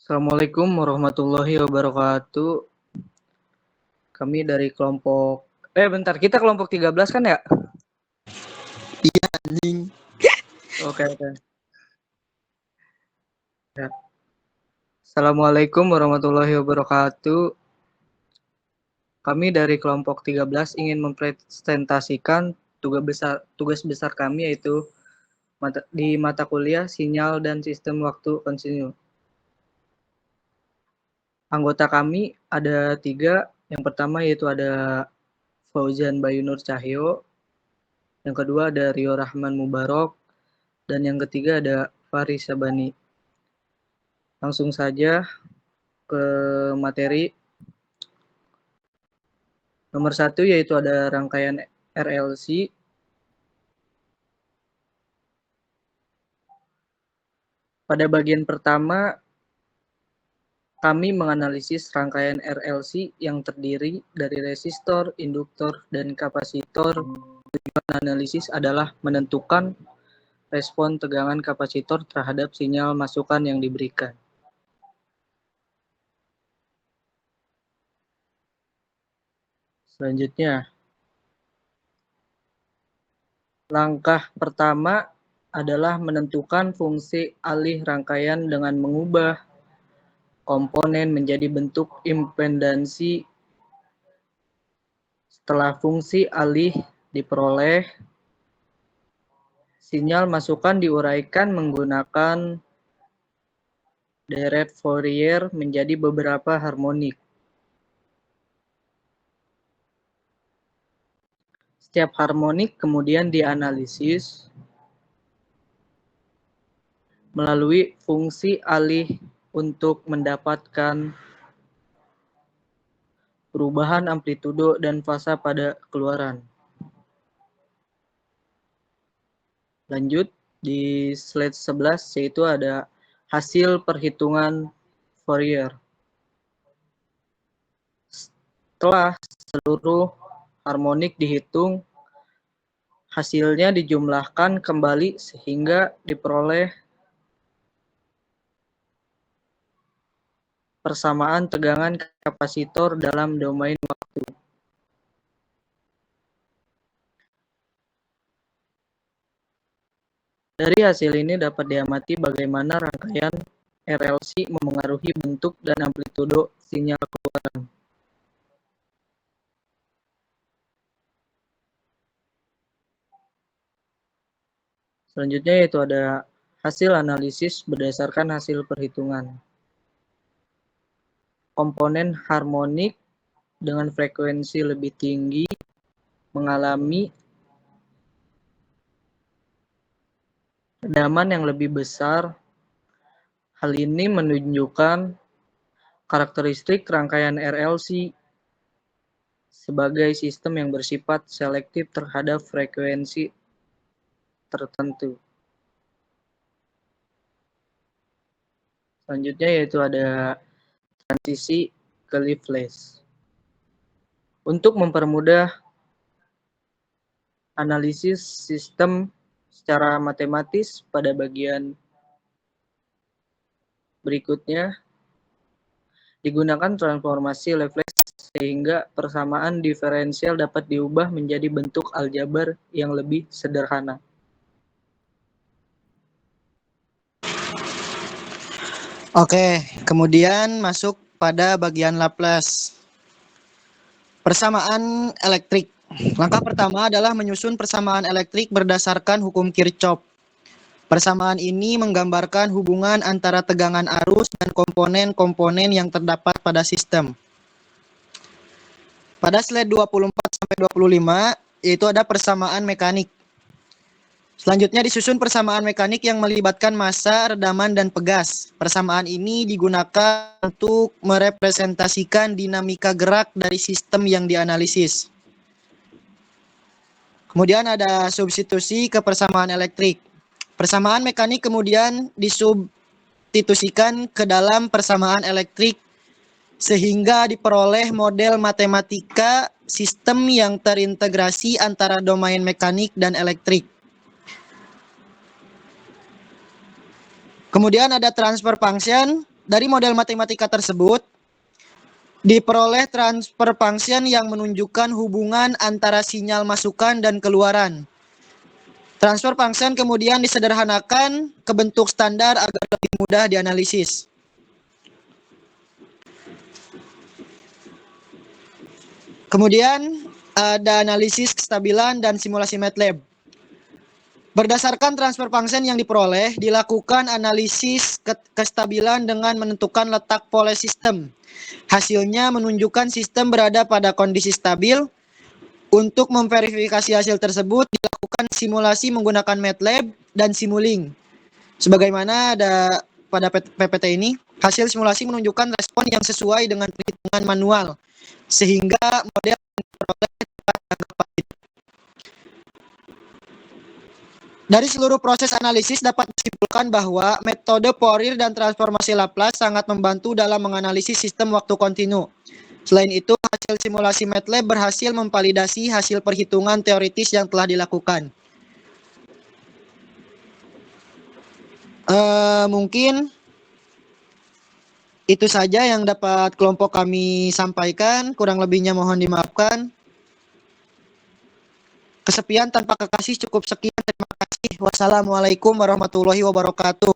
Assalamualaikum warahmatullahi wabarakatuh. Kami dari kelompok bentar, kita kelompok 13 kan ya? Iya anjing. Oke. Ya. Assalamualaikum warahmatullahi wabarakatuh. Kami dari kelompok 13 ingin mempresentasikan tugas besar kami, yaitu di mata kuliah Sinyal dan Sistem Waktu Kontinu. Anggota kami ada 3. Yang pertama yaitu ada Fauzan Bayu Nur Cahyo, yang kedua ada Rio Rahman Mubarok, dan yang ketiga ada Faris Sabani. Langsung saja ke materi. Nomor 1 yaitu ada rangkaian RLC. Pada bagian pertama, kami menganalisis rangkaian RLC yang terdiri dari resistor, induktor, dan kapasitor. Tujuan analisis adalah menentukan respon tegangan kapasitor terhadap sinyal masukan yang diberikan. Selanjutnya, langkah pertama adalah menentukan fungsi alih rangkaian dengan mengubah komponen menjadi bentuk impedansi. Setelah fungsi alih diperoleh, sinyal masukan diuraikan menggunakan deret Fourier menjadi beberapa harmonik. Setiap harmonik kemudian dianalisis melalui fungsi alih untuk mendapatkan perubahan amplitudo dan fasa pada keluaran. Lanjut di slide 11, yaitu ada hasil perhitungan Fourier. Setelah seluruh harmonik dihitung, hasilnya dijumlahkan kembali sehingga diperoleh persamaan tegangan kapasitor dalam domain waktu. Dari hasil ini dapat diamati bagaimana rangkaian RLC memengaruhi bentuk dan amplitudo sinyal keluaran. Selanjutnya yaitu ada hasil analisis berdasarkan hasil perhitungan. Komponen harmonik dengan frekuensi lebih tinggi mengalami redaman yang lebih besar. Hal ini menunjukkan karakteristik rangkaian RLC sebagai sistem yang bersifat selektif terhadap frekuensi tertentu. Selanjutnya yaitu ada transisi ke leafless. Untuk mempermudah analisis sistem secara matematis pada bagian berikutnya digunakan transformasi leafless sehingga persamaan diferensial dapat diubah menjadi bentuk aljabar yang lebih sederhana. Oke, kemudian masuk pada bagian Laplace. Persamaan elektrik. Langkah pertama adalah menyusun persamaan elektrik berdasarkan hukum Kirchhoff. Persamaan ini menggambarkan hubungan antara tegangan arus dan komponen-komponen yang terdapat pada sistem. Pada slide 24-25, yaitu ada persamaan mekanik. Selanjutnya disusun persamaan mekanik yang melibatkan massa, redaman, dan pegas. Persamaan ini digunakan untuk merepresentasikan dinamika gerak dari sistem yang dianalisis. Kemudian ada substitusi ke persamaan elektrik. Persamaan mekanik kemudian disubstitusikan ke dalam persamaan elektrik sehingga diperoleh model matematika sistem yang terintegrasi antara domain mekanik dan elektrik. Kemudian ada transfer function. Dari model matematika tersebut, diperoleh transfer function yang menunjukkan hubungan antara sinyal masukan dan keluaran. Transfer function kemudian disederhanakan ke bentuk standar agar lebih mudah dianalisis. Kemudian ada analisis kestabilan dan simulasi MATLAB. Berdasarkan transfer function yang diperoleh, dilakukan analisis kestabilan dengan menentukan letak pole sistem. Hasilnya menunjukkan sistem berada pada kondisi stabil. Untuk memverifikasi hasil tersebut, dilakukan simulasi menggunakan MATLAB dan Simulink. Sebagaimana ada pada PPT ini, hasil simulasi menunjukkan respon yang sesuai dengan perhitungan manual, sehingga model yang diperoleh dapat dianggap valid. Dari seluruh proses analisis dapat disimpulkan bahwa metode Fourier dan transformasi Laplace sangat membantu dalam menganalisis sistem waktu kontinu. Selain itu, hasil simulasi MATLAB berhasil memvalidasi hasil perhitungan teoritis yang telah dilakukan. Mungkin itu saja yang dapat kelompok kami sampaikan. Kurang lebihnya mohon dimaafkan. Kesepian tanpa kekasih cukup sekian. Terima kasih. Wassalamualaikum warahmatullahi wabarakatuh.